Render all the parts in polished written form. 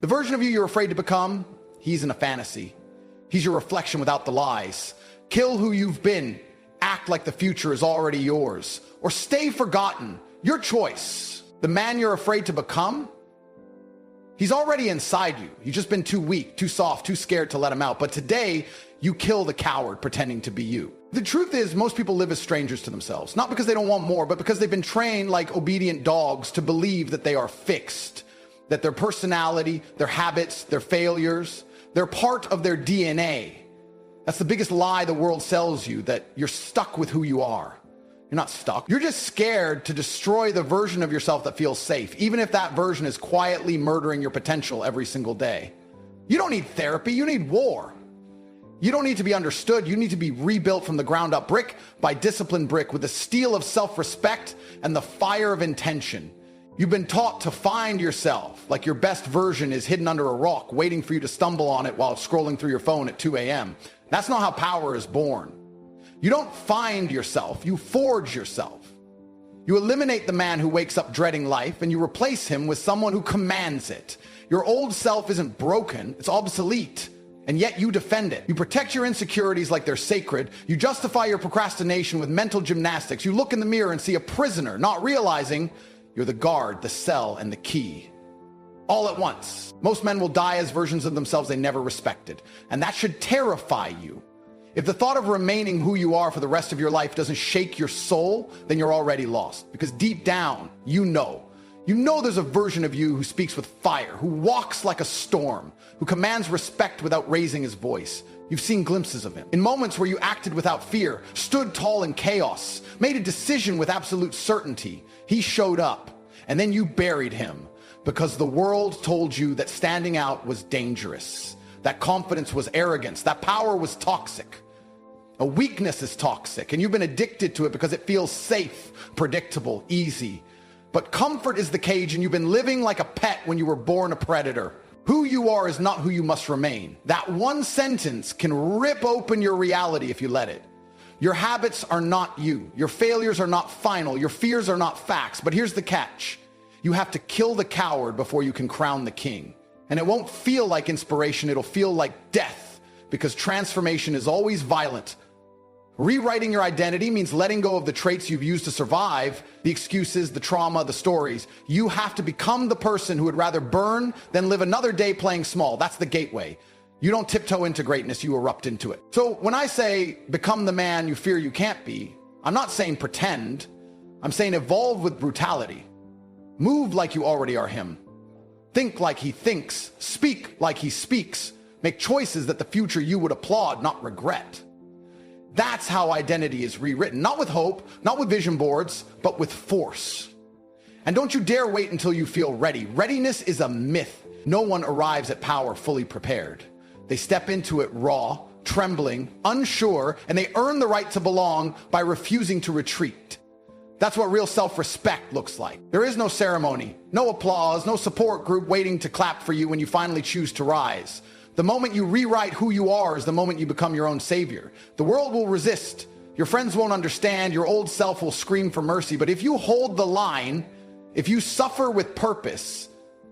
The version of you you're afraid to become, he's in a fantasy. He's your reflection without the lies. Kill who you've been. Act like the future is already yours. Or stay forgotten. Your choice. The man you're afraid to become, he's already inside you. You've just been too weak, too soft, too scared to let him out. But today, you kill the coward pretending to be you. The truth is, most people live as strangers to themselves. Not because they don't want more, but because they've been trained like obedient dogs to believe that they are fixed. That their personality, their habits, their failures, they're part of their DNA. That's the biggest lie the world sells you, that you're stuck with who you are. You're not stuck. You're just scared to destroy the version of yourself that feels safe, even if that version is quietly murdering your potential every single day. You don't need therapy, you need war. You don't need to be understood, you need to be rebuilt from the ground up, brick by disciplined brick, with the steel of self-respect and the fire of intention. You've been taught to find yourself, like your best version is hidden under a rock, waiting for you to stumble on it while scrolling through your phone at 2 a.m. That's not how power is born. You don't find yourself, you forge yourself. You eliminate the man who wakes up dreading life and you replace him with someone who commands it. Your old self isn't broken, it's obsolete, and yet you defend it. You protect your insecurities like they're sacred. You justify your procrastination with mental gymnastics. You look in the mirror and see a prisoner, not realizing you're the guard, the cell, and the key. All at once. Most men will die as versions of themselves they never respected, and that should terrify you. If the thought of remaining who you are for the rest of your life doesn't shake your soul, then you're already lost. Because deep down, you know there's a version of you who speaks with fire, who walks like a storm, who commands respect without raising his voice. You've seen glimpses of him. In moments where you acted without fear, stood tall in chaos, made a decision with absolute certainty, he showed up, and then you buried him because the world told you that standing out was dangerous, that confidence was arrogance, that power was toxic. A weakness is toxic, and you've been addicted to it because it feels safe, predictable, easy. But comfort is the cage, and you've been living like a pet when you were born a predator. Who you are is not who you must remain. That one sentence can rip open your reality if you let it. Your habits are not you. Your failures are not final. Your fears are not facts. But here's the catch. You have to kill the coward before you can crown the king. And it won't feel like inspiration. It'll feel like death, because transformation is always violent. Rewriting your identity means letting go of the traits you've used to survive, the excuses, the trauma, the stories. You have to become the person who would rather burn than live another day playing small. That's the gateway. You don't tiptoe into greatness, you erupt into it. So when I say become the man you fear you can't be, I'm not saying pretend. I'm saying evolve with brutality. Move like you already are him. Think like he thinks. Speak like he speaks. Make choices that the future you would applaud, not regret. That's how identity is rewritten. Not with hope, not with vision boards, but with force. And don't you dare wait until you feel ready. Readiness is a myth. No one arrives at power fully prepared. They step into it raw, trembling, unsure, and they earn the right to belong by refusing to retreat. That's what real self-respect looks like. There is no ceremony, no applause, no support group waiting to clap for you when you finally choose to rise. The moment you rewrite who you are is the moment you become your own savior. The world will resist. Your friends won't understand. Your old self will scream for mercy. But if you hold the line, if you suffer with purpose,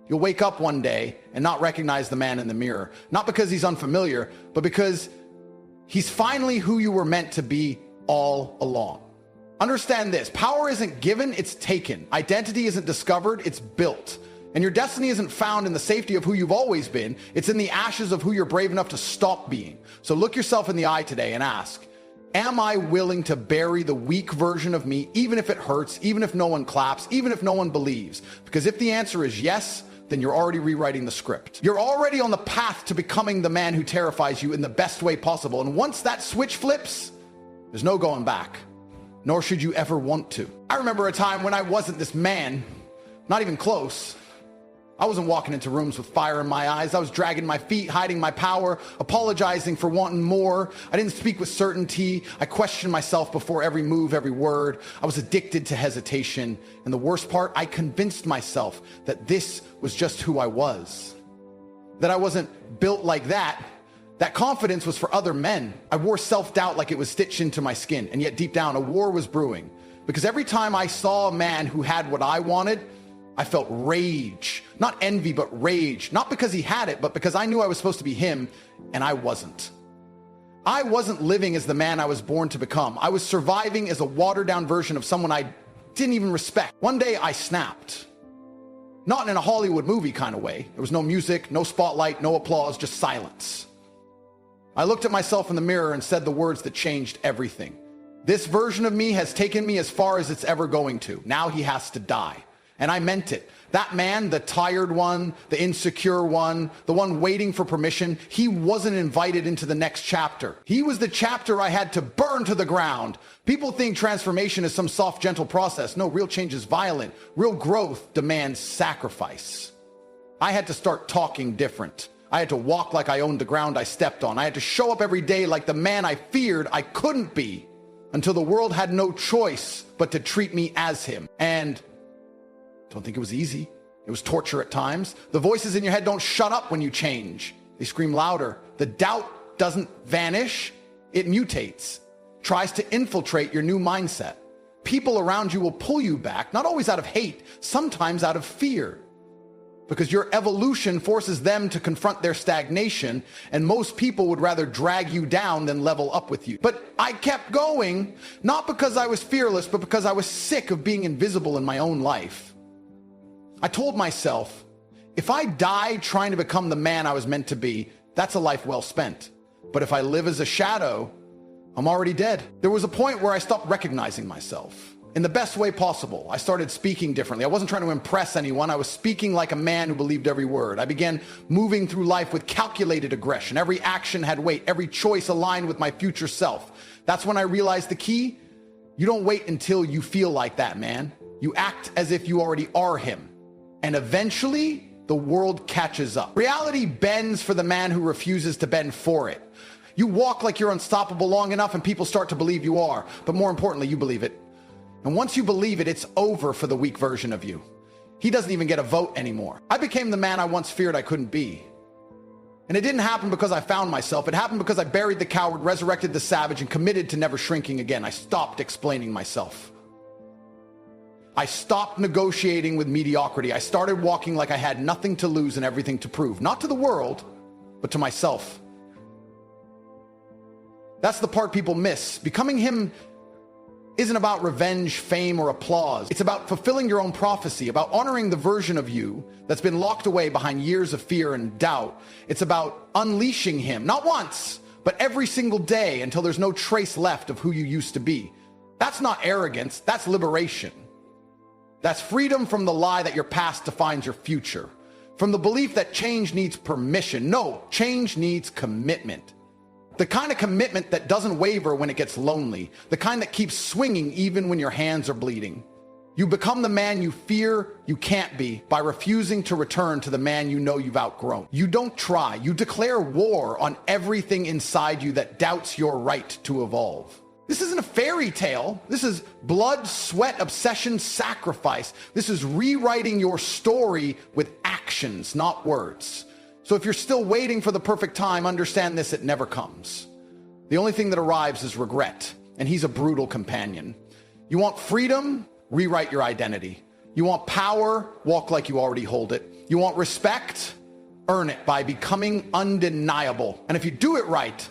you'll wake up one day and not recognize the man in the mirror. Not because he's unfamiliar, but because he's finally who you were meant to be all along. Understand this. Power isn't given, it's taken. Identity isn't discovered, it's built. And your destiny isn't found in the safety of who you've always been. It's in the ashes of who you're brave enough to stop being. So look yourself in the eye today and ask, am I willing to bury the weak version of me, even if it hurts, even if no one claps, even if no one believes? Because if the answer is yes, then you're already rewriting the script. You're already on the path to becoming the man who terrifies you in the best way possible. And once that switch flips, there's no going back, nor should you ever want to. I remember a time when I wasn't this man, not even close. I wasn't walking into rooms with fire in my eyes. I was dragging my feet, hiding my power, apologizing for wanting more. I didn't speak with certainty. I questioned myself before every move, every word. I was addicted to hesitation. And the worst part, I convinced myself that this was just who I was, that I wasn't built like that. That confidence was for other men. I wore self-doubt like it was stitched into my skin. And yet deep down, a war was brewing. Because every time I saw a man who had what I wanted, I felt rage, not envy, but rage, not because he had it, but because I knew I was supposed to be him and I wasn't. I wasn't living as the man I was born to become. I was surviving as a watered down version of someone I didn't even respect. One day I snapped. Not in a Hollywood movie kind of way. There was no music, no spotlight, no applause, just silence. I looked at myself in the mirror and said the words that changed everything. This version of me has taken me as far as it's ever going to. Now he has to die. And I meant it. That man, the tired one, the insecure one, the one waiting for permission, he wasn't invited into the next chapter. He was the chapter I had to burn to the ground. People think transformation is some soft, gentle process. No, real change is violent. Real growth demands sacrifice. I had to start talking different. I had to walk like I owned the ground I stepped on. I had to show up every day like the man I feared I couldn't be, until the world had no choice but to treat me as him. And don't think it was easy. It was torture at times. The voices in your head don't shut up when you change. They scream louder. The doubt doesn't vanish. It mutates, tries to infiltrate your new mindset. People around you will pull you back, not always out of hate, sometimes out of fear. Because your evolution forces them to confront their stagnation, and most people would rather drag you down than level up with you. But I kept going, not because I was fearless, but because I was sick of being invisible in my own life. I told myself, if I die trying to become the man I was meant to be, that's a life well spent. But if I live as a shadow, I'm already dead. There was a point where I stopped recognizing myself. In the best way possible, I started speaking differently. I wasn't trying to impress anyone. I was speaking like a man who believed every word. I began moving through life with calculated aggression. Every action had weight. Every choice aligned with my future self. That's when I realized the key. You don't wait until you feel like that, man. You act as if you already are him. And eventually, the world catches up. Reality bends for the man who refuses to bend for it. You walk like you're unstoppable long enough and people start to believe you are. But more importantly, you believe it. And once you believe it, it's over for the weak version of you. He doesn't even get a vote anymore. I became the man I once feared I couldn't be. And it didn't happen because I found myself. It happened because I buried the coward, resurrected the savage, and committed to never shrinking again. I stopped explaining myself. I stopped negotiating with mediocrity. I started walking like I had nothing to lose and everything to prove. Not to the world, but to myself. That's the part people miss. Becoming him isn't about revenge, fame, or applause. It's about fulfilling your own prophecy, about honoring the version of you that's been locked away behind years of fear and doubt. It's about unleashing him, not once, but every single day until there's no trace left of who you used to be. That's not arrogance, that's liberation. That's freedom from the lie that your past defines your future. From the belief that change needs permission. No, change needs commitment. The kind of commitment that doesn't waver when it gets lonely. The kind that keeps swinging even when your hands are bleeding. You become the man you fear you can't be by refusing to return to the man you know you've outgrown. You don't try. You declare war on everything inside you that doubts your right to evolve. This isn't a fairy tale. This is blood, sweat, obsession, sacrifice. This is rewriting your story with actions, not words. So if you're still waiting for the perfect time, understand this, it never comes. The only thing that arrives is regret, and he's a brutal companion. You want freedom? Rewrite your identity. You want power? Walk like you already hold it. You want respect? Earn it by becoming undeniable. And if you do it right,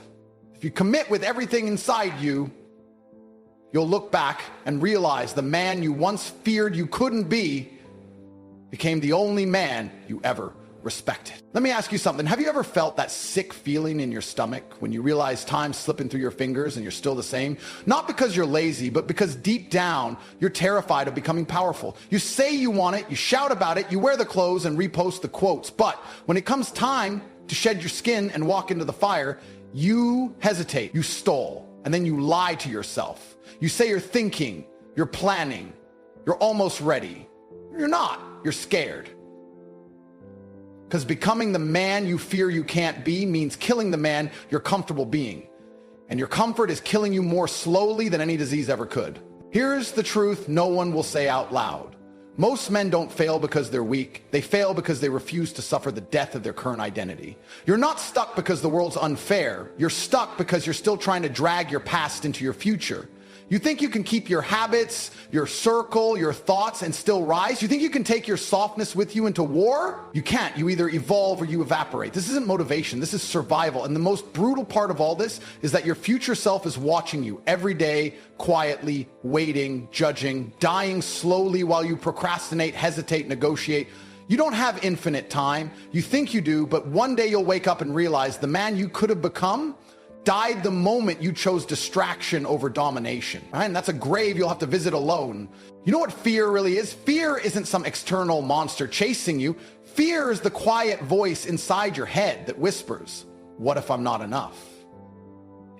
if you commit with everything inside you, you'll look back and realize the man you once feared you couldn't be became the only man you ever respected. Let me ask you something. Have you ever felt that sick feeling in your stomach when you realize time's slipping through your fingers and you're still the same? Not because you're lazy, but because deep down, you're terrified of becoming powerful. You say you want it, you shout about it, you wear the clothes and repost the quotes. But when it comes time to shed your skin and walk into the fire, you hesitate, you stall, and then you lie to yourself. You say you're thinking, you're planning, you're almost ready. You're not, you're scared. Because becoming the man you fear you can't be means killing the man you're comfortable being. And your comfort is killing you more slowly than any disease ever could. Here's the truth no one will say out loud. Most men don't fail because they're weak. They fail because they refuse to suffer the death of their current identity. You're not stuck because the world's unfair. You're stuck because you're still trying to drag your past into your future. You think you can keep your habits, your circle, your thoughts, and still rise? You think you can take your softness with you into war? You can't. You either evolve or you evaporate. This isn't motivation. This is survival. And the most brutal part of all this is that your future self is watching you every day, quietly, waiting, judging, dying slowly while you procrastinate, hesitate, negotiate. You don't have infinite time. You think you do, but one day you'll wake up and realize the man you could have become died the moment you chose distraction over domination. Right? And that's a grave you'll have to visit alone. You know what fear really is? Fear isn't some external monster chasing you. Fear is the quiet voice inside your head that whispers, what if I'm not enough?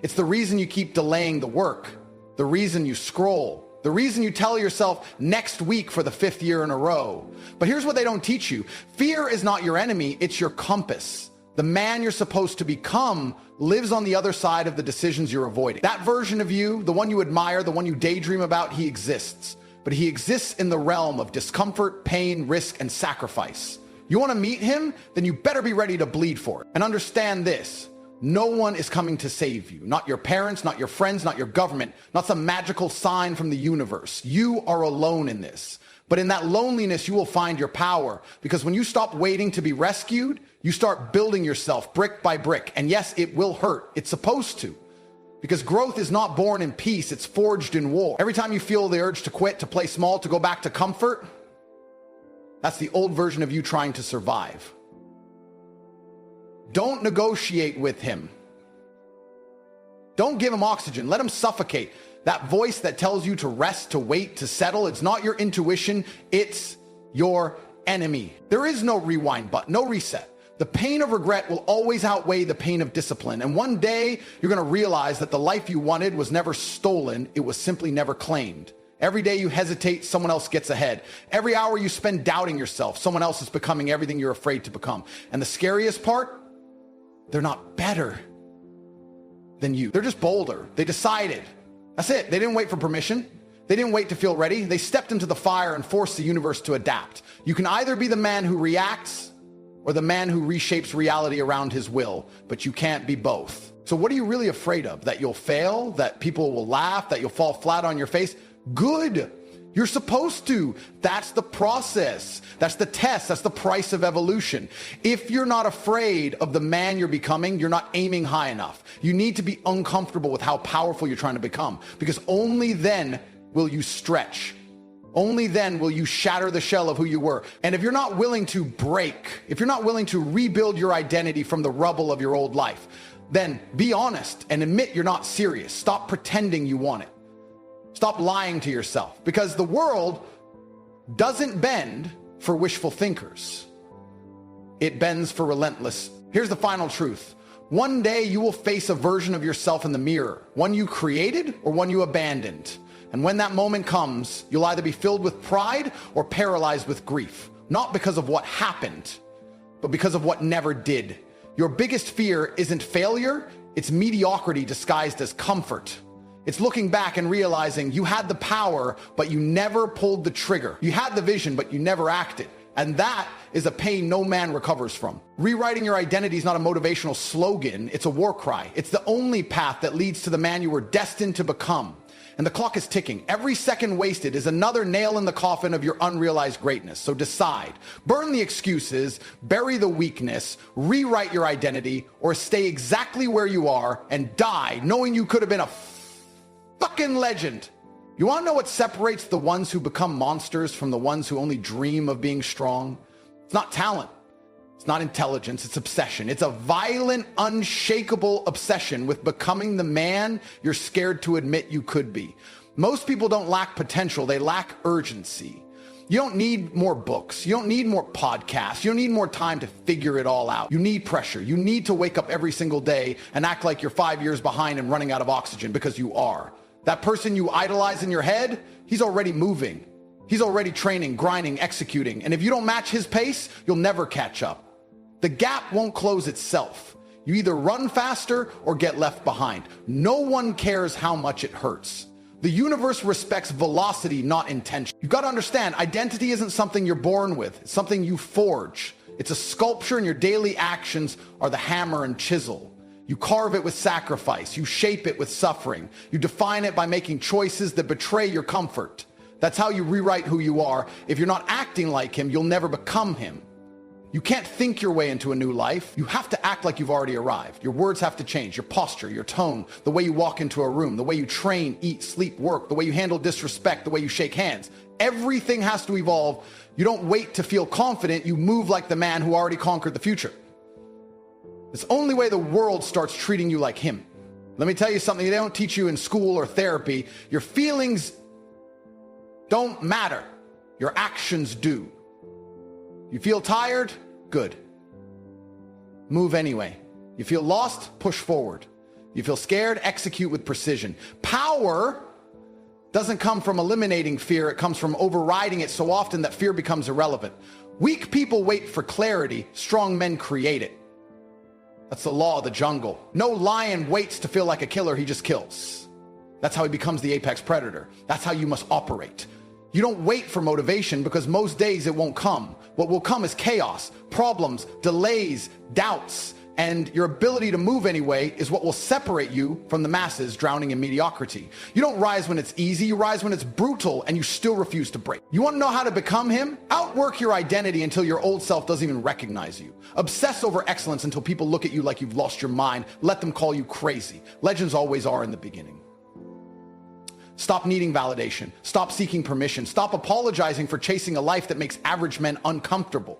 It's the reason you keep delaying the work, the reason you scroll, the reason you tell yourself next week for the 5th year in a row. But here's what they don't teach you. Fear is not your enemy, it's your compass. The man you're supposed to become lives on the other side of the decisions you're avoiding. That version of you, the one you admire, the one you daydream about, he exists. But he exists in the realm of discomfort, pain, risk, and sacrifice. You want to meet him? Then you better be ready to bleed for it. And understand this. No one is coming to save you. Not your parents, not your friends, not your government, not some magical sign from the universe. You are alone in this. But in that loneliness, you will find your power. Because when you stop waiting to be rescued, you start building yourself brick by brick. And yes, it will hurt. It's supposed to. Because growth is not born in peace. It's forged in war. Every time you feel the urge to quit, to play small, to go back to comfort, that's the old version of you trying to survive. Don't negotiate with him. Don't give him oxygen. Let him suffocate. That voice that tells you to rest, to wait, to settle, it's not your intuition, it's your enemy. There is no rewind button, no reset. The pain of regret will always outweigh the pain of discipline. And one day, you're going to realize that the life you wanted was never stolen, it was simply never claimed. Every day you hesitate, someone else gets ahead. Every hour you spend doubting yourself, someone else is becoming everything you're afraid to become. And the scariest part, they're not better than you. They're just bolder. They decided. That's it. They didn't wait for permission. They didn't wait to feel ready. They stepped into the fire and forced the universe to adapt. You can either be the man who reacts or the man who reshapes reality around his will, but you can't be both. So what are you really afraid of? That you'll fail? That people will laugh? That you'll fall flat on your face? Good. You're supposed to. That's the process. That's the test. That's the price of evolution. If you're not afraid of the man you're becoming, you're not aiming high enough. You need to be uncomfortable with how powerful you're trying to become, because only then will you stretch. Only then will you shatter the shell of who you were. And if you're not willing to break, if you're not willing to rebuild your identity from the rubble of your old life, then be honest and admit you're not serious. Stop pretending you want it. Stop lying to yourself, because the world doesn't bend for wishful thinkers. It bends for relentless. Here's the final truth. One day you will face a version of yourself in the mirror, one you created or one you abandoned. And when that moment comes, you'll either be filled with pride or paralyzed with grief, not because of what happened, but because of what never did. Your biggest fear isn't failure, it's mediocrity disguised as comfort. It's looking back and realizing you had the power, but you never pulled the trigger. You had the vision, but you never acted. And that is a pain no man recovers from. Rewriting your identity is not a motivational slogan. It's a war cry. It's the only path that leads to the man you were destined to become. And the clock is ticking. Every second wasted is another nail in the coffin of your unrealized greatness. So decide. Burn the excuses, bury the weakness, rewrite your identity, or stay exactly where you are and die knowing you could have been a fucking legend. You want to know what separates the ones who become monsters from the ones who only dream of being strong? It's not talent. It's not intelligence. It's obsession. It's a violent, unshakable obsession with becoming the man you're scared to admit you could be. Most people don't lack potential. They lack urgency. You don't need more books. You don't need more podcasts. You don't need more time to figure it all out. You need pressure. You need to wake up every single day and act like you're 5 years behind and running out of oxygen, because you are. That person you idolize in your head, he's already moving. He's already training, grinding, executing. And if you don't match his pace, you'll never catch up. The gap won't close itself. You either run faster or get left behind. No one cares how much it hurts. The universe respects velocity, not intention. You've got to understand, identity isn't something you're born with. It's something you forge. It's a sculpture, and your daily actions are the hammer and chisel. You carve it with sacrifice. You shape it with suffering. You define it by making choices that betray your comfort. That's how you rewrite who you are. If you're not acting like him, you'll never become him. You can't think your way into a new life. You have to act like you've already arrived. Your words have to change, your posture, your tone, the way you walk into a room, the way you train, eat, sleep, work, the way you handle disrespect, the way you shake hands. Everything has to evolve. You don't wait to feel confident. You move like the man who already conquered the future. It's the only way the world starts treating you like him. Let me tell you something they don't teach you in school or therapy. Your feelings don't matter. Your actions do. You feel tired? Good. Move anyway. You feel lost? Push forward. You feel scared? Execute with precision. Power doesn't come from eliminating fear. It comes from overriding it so often that fear becomes irrelevant. Weak people wait for clarity. Strong men create it. That's the law of the jungle. No lion waits to feel like a killer. He just kills. That's how he becomes the apex predator. That's how you must operate. You don't wait for motivation because most days it won't come. What will come is chaos, problems, delays, doubts, and your ability to move anyway is what will separate you from the masses drowning in mediocrity. You don't rise when it's easy, you rise when it's brutal and you still refuse to break. You want to know how to become him? Outwork your identity until your old self doesn't even recognize you. Obsess over excellence until people look at you like you've lost your mind. Let them call you crazy. Legends always are in the beginning. Stop needing validation. Stop seeking permission. Stop apologizing for chasing a life that makes average men uncomfortable.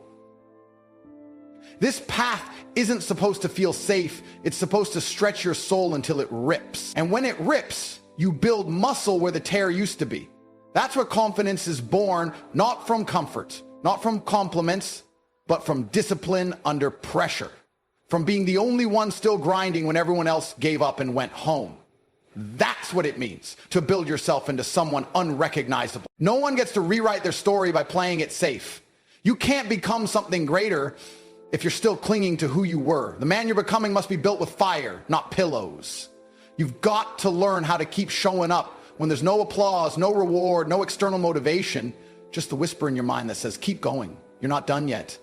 This path isn't supposed to feel safe. It's supposed to stretch your soul until it rips. And when it rips, you build muscle where the tear used to be. That's where confidence is born, not from comfort, not from compliments, but from discipline under pressure. From being the only one still grinding when everyone else gave up and went home. That's what it means to build yourself into someone unrecognizable. No one gets to rewrite their story by playing it safe. You can't become something greater if you're still clinging to who you were. The man you're becoming must be built with fire, not pillows. You've got to learn how to keep showing up when there's no applause, no reward, no external motivation, just the whisper in your mind that says, keep going. You're not done yet.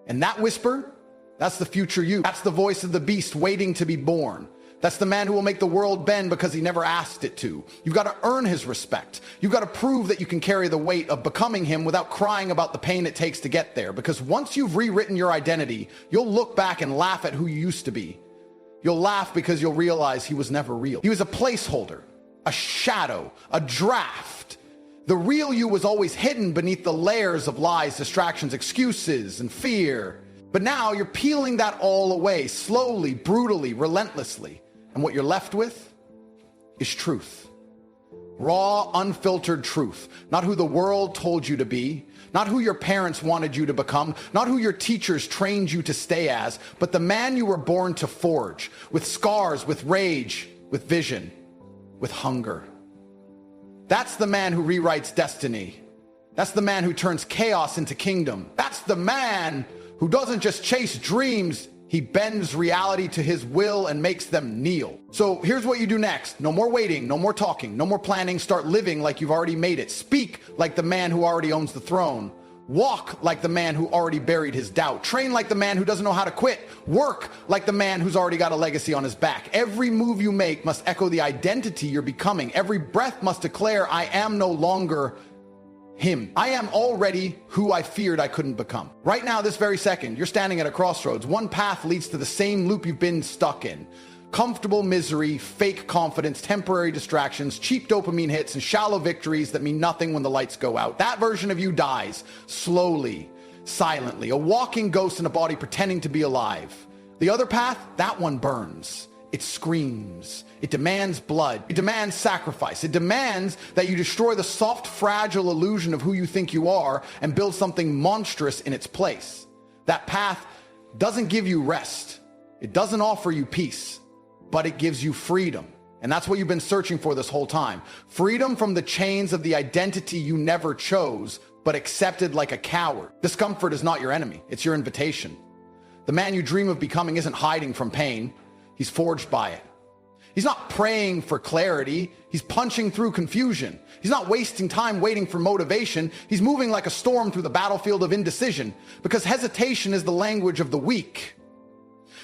And that whisper, that's the future you. That's the voice of the beast waiting to be born. That's the man who will make the world bend because he never asked it to. You've got to earn his respect. You've got to prove that you can carry the weight of becoming him without crying about the pain it takes to get there. Because once you've rewritten your identity, you'll look back and laugh at who you used to be. You'll laugh because you'll realize he was never real. He was a placeholder, a shadow, a draft. The real you was always hidden beneath the layers of lies, distractions, excuses, and fear. But now you're peeling that all away, slowly, brutally, relentlessly. And what you're left with is truth. Raw, unfiltered truth. Not who the world told you to be, not who your parents wanted you to become, not who your teachers trained you to stay as, but the man you were born to forge, with scars, with rage, with vision, with hunger. That's the man who rewrites destiny. That's the man who turns chaos into kingdom. That's the man who doesn't just chase dreams, he bends reality to his will and makes them kneel. So here's what you do next. No more waiting, no more talking, no more planning. Start living like you've already made it. Speak like the man who already owns the throne. Walk like the man who already buried his doubt. Train like the man who doesn't know how to quit. Work like the man who's already got a legacy on his back. Every move you make must echo the identity you're becoming. Every breath must declare, I am no longer him. I am already who I feared I couldn't become. Right now, this very second, you're standing at a crossroads. One path leads to the same loop you've been stuck in. Comfortable misery, fake confidence, temporary distractions, cheap dopamine hits, and shallow victories that mean nothing when the lights go out. That version of you dies, slowly, silently, a walking ghost in a body pretending to be alive. The other path, that one burns. It screams. It demands blood. It demands sacrifice. It demands that you destroy the soft, fragile illusion of who you think you are and build something monstrous in its place. That path doesn't give you rest. It doesn't offer you peace, but it gives you freedom. And that's what you've been searching for this whole time. Freedom from the chains of the identity you never chose, but accepted like a coward. Discomfort is not your enemy. It's your invitation. The man you dream of becoming isn't hiding from pain. He's forged by it. He's not praying for clarity. He's punching through confusion. He's not wasting time waiting for motivation. He's moving like a storm through the battlefield of indecision, because hesitation is the language of the weak.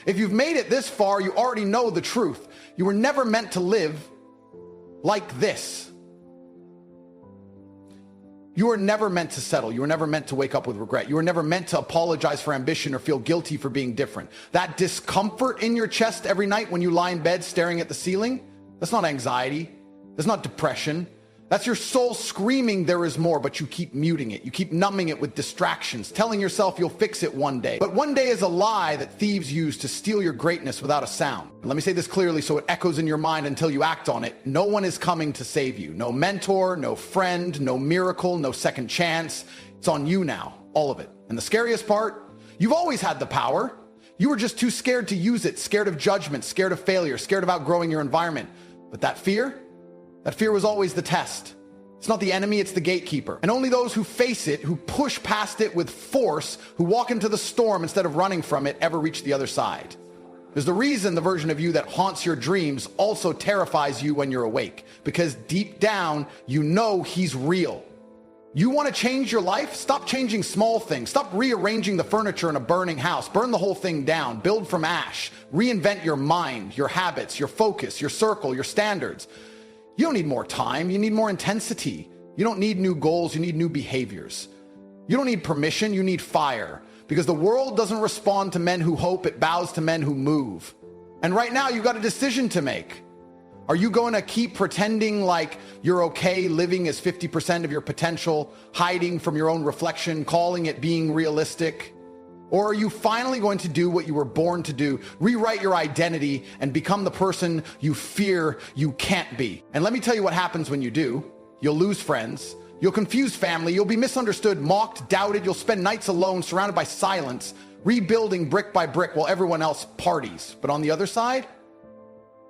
If you've made it this far, you already know the truth. You were never meant to live like this. You were never meant to settle. You were never meant to wake up with regret. You were never meant to apologize for ambition or feel guilty for being different. That discomfort in your chest every night when you lie in bed staring at the ceiling, that's not anxiety. That's not depression. That's your soul screaming there is more, but you keep muting it. You keep numbing it with distractions, telling yourself you'll fix it one day. But one day is a lie that thieves use to steal your greatness without a sound. And let me say this clearly so it echoes in your mind until you act on it. No one is coming to save you. No mentor, no friend, no miracle, no second chance. It's on you now, all of it. And the scariest part, you've always had the power. You were just too scared to use it, scared of judgment, scared of failure, scared of outgrowing your environment. But that fear was always the test. It's not the enemy, it's the gatekeeper. And only those who face it, who push past it with force, who walk into the storm instead of running from it, ever reach the other side. There's the reason the version of you that haunts your dreams also terrifies you when you're awake. Because deep down, you know he's real. You want to change your life? Stop changing small things. Stop rearranging the furniture in a burning house. Burn the whole thing down. Build from ash. Reinvent your mind, your habits, your focus, your circle, your standards. You don't need more time, you need more intensity. You don't need new goals, you need new behaviors. You don't need permission, you need fire. Because the world doesn't respond to men who hope, it bows to men who move. And right now, you've got a decision to make. Are you going to keep pretending like you're okay, living as 50% of your potential, hiding from your own reflection, calling it being realistic? Or are you finally going to do what you were born to do, rewrite your identity and become the person you fear you can't be? And let me tell you what happens when you do. You'll lose friends. You'll confuse family. You'll be misunderstood, mocked, doubted. You'll spend nights alone, surrounded by silence, rebuilding brick by brick while everyone else parties. But on the other side,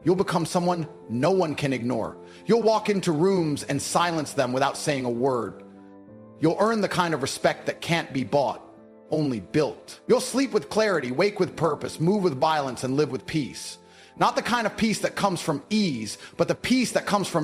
you'll become someone no one can ignore. You'll walk into rooms and silence them without saying a word. You'll earn the kind of respect that can't be bought, only built. You'll sleep with clarity, wake with purpose, move with violence, and live with peace. Not the kind of peace that comes from ease, but the peace that comes from